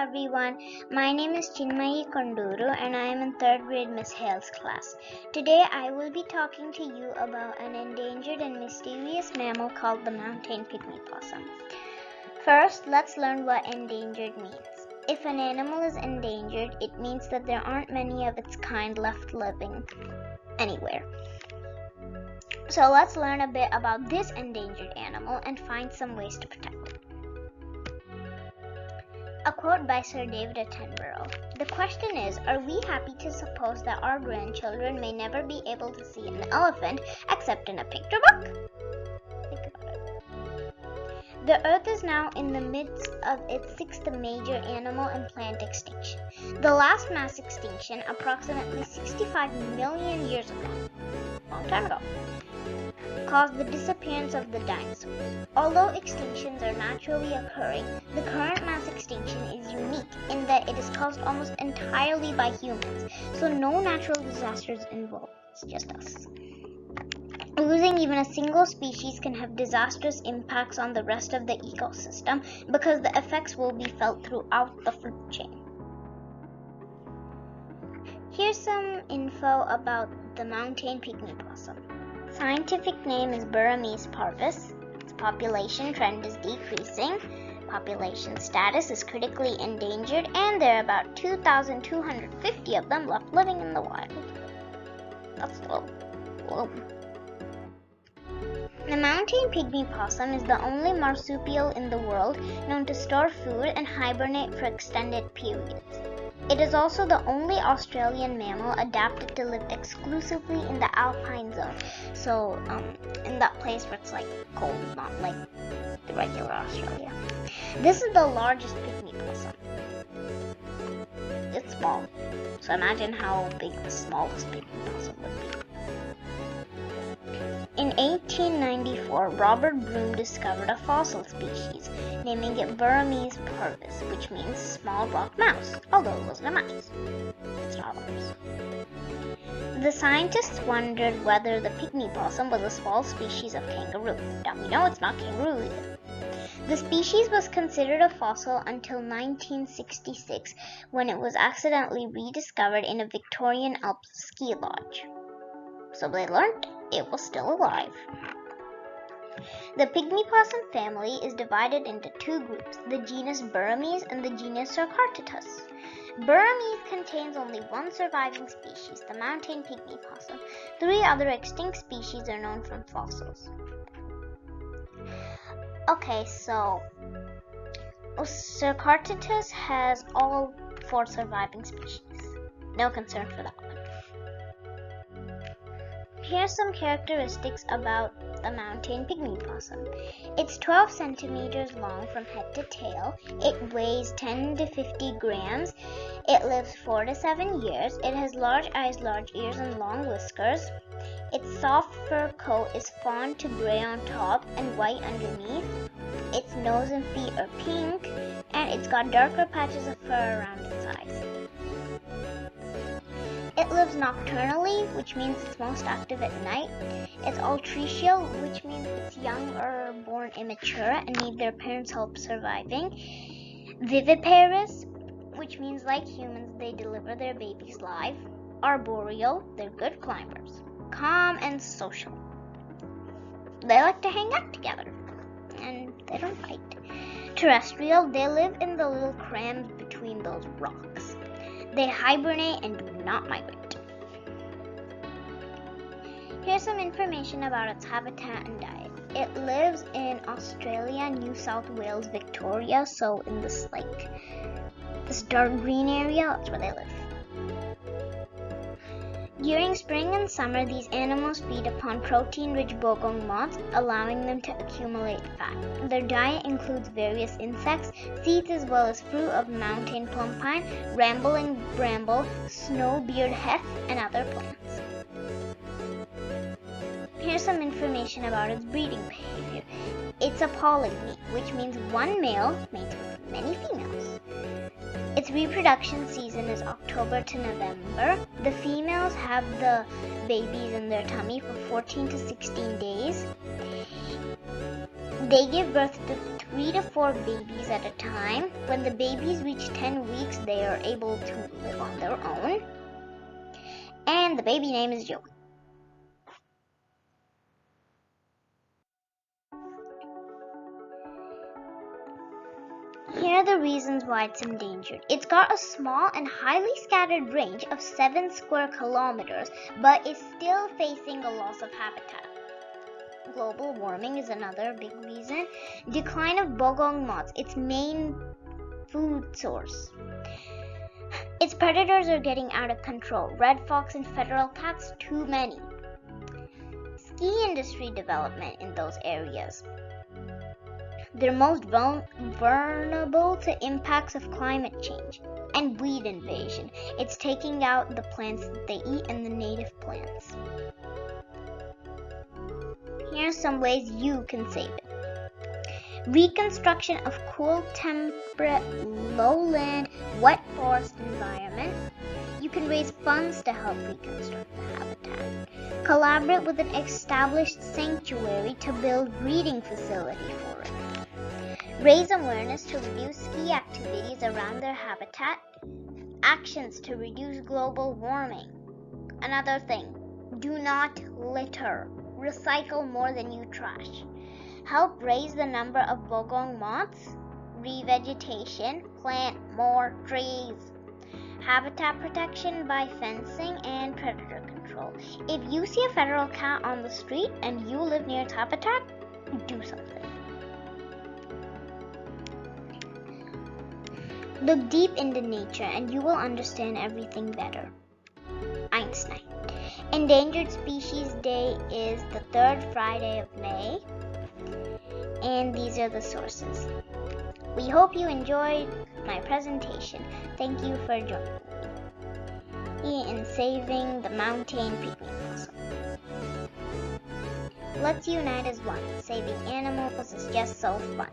everyone, my name is Chinmayi and I am in 3rd grade Miss Hale's class. Today I will be talking to you about an endangered and mysterious mammal called the mountain pygmy possum. First, let's learn what endangered means. If an animal is endangered, it means that there aren't many of its kind left living anywhere. So let's learn a bit about this endangered animal and find some ways to protect it. A quote by Sir David Attenborough. The question is, are we happy to suppose that our grandchildren may never be able to see an elephant except in a picture book? Think about it. The Earth is now in the midst of its 6th major animal and plant extinction. The last mass extinction, approximately 65 million years ago, long time ago, caused the disappearance of the dinosaurs. Although extinctions are naturally occurring, the current mass extinction is unique in that it is caused almost entirely by humans, so no natural disasters involved. It's just us. Losing even a single species can have disastrous impacts on the rest of the ecosystem because the effects will be felt throughout the food chain. Here's some info about the mountain pygmy possum. Scientific name is Burmese parvis. Its population trend is decreasing. Population status is critically endangered, and there are about 2,250 of them left living in the wild. That's low. The mountain pygmy possum is the only marsupial in the world known to store food and hibernate for extended periods. It is also the only Australian mammal adapted to live exclusively in the alpine zone, so in that place where it's like cold, not like the regular Australia. This is the largest pygmy possum. It's small, so imagine how big the smallest pygmy possum would be. In 1894, Robert Broom discovered a fossil species, naming it Burmese parvis, which means small black mouse, although it wasn't a mouse. It's not ours. The scientists wondered whether the pygmy possum was a small species of kangaroo. Now we know it's not kangaroo either. The species was considered a fossil until 1966, when it was accidentally rediscovered in a Victorian Alps ski lodge. So they learned it was still alive. The pygmy possum family is divided into 2 groups, the genus Burmese and the genus Sarcartitus. Burmese contains only 1 surviving species, the mountain pygmy possum. 3 other extinct species are known from fossils. Okay, so Sarcartitus has all 4 surviving species. No concern for that one. Here's some characteristics about the mountain pygmy possum. It's 12 centimeters long from head to tail. It weighs 10 to 50 grams. It lives 4 to 7 years. It has large eyes, large ears, and long whiskers. Its soft fur coat is fawn to gray on top and white underneath. Its nose and feet are pink, and it's got darker patches of fur around its eyes. It lives nocturnally, which means it's most active at night. It's altricial, which means its young are born immature and need their parents' help surviving. Viviparous, which means like humans, they deliver their babies live. Arboreal, they're good climbers. Calm and social. They like to hang out together, and they don't fight. Terrestrial, they live in the little crams between those rocks. They hibernate and do not migrate. Here's some information about its habitat and diet. It lives in Australia, New South Wales, Victoria, so in this dark green area, that's where they live. During spring and summer, these animals feed upon protein-rich bogong moths, allowing them to accumulate fat. Their diet includes various insects, seeds as well as fruit of mountain plum pine, rambling bramble, snow-beard heft, and other plants. Here's some information about its breeding behavior. It's a polygamy, which means one male mates with many females. Its reproduction season is October to November. The females have the babies in their tummy for 14 to 16 days. They give birth to 3 to 4 babies at a time. When the babies reach 10 weeks, they are able to live on their own. And the baby name is Joey. Here are the reasons why it's endangered. It's got a small and highly scattered range of 7 square kilometers, but is still facing a loss of habitat. Global warming is another big reason. Decline of bogong moths, its main food source. Its predators are getting out of control. Red fox and feral cats, too many. Ski industry development in those areas. They're most vulnerable to impacts of climate change and weed invasion. It's taking out the plants that they eat and the native plants. Here are some ways you can save it. Reconstruction of cool, temperate, lowland, wet forest environment. You can raise funds to help reconstruct the habitat. Collaborate with an established sanctuary to build breeding facility for it. Raise awareness to reduce ski activities around their habitat. Actions to reduce global warming. Another thing, do not litter. Recycle more than you trash. Help raise the number of bogong moths. Revegetation, plant more trees. Habitat protection by fencing and predator control. If you see a feral cat on the street and you live near its habitat, do something. Look deep into nature and you will understand everything better. Einstein. Endangered Species Day is the 3rd Friday of May. And these are the sources. We hope you enjoyed my presentation. Thank you for joining me in saving the mountain pygmy possum. Let's unite as one. Saving animals is just so fun.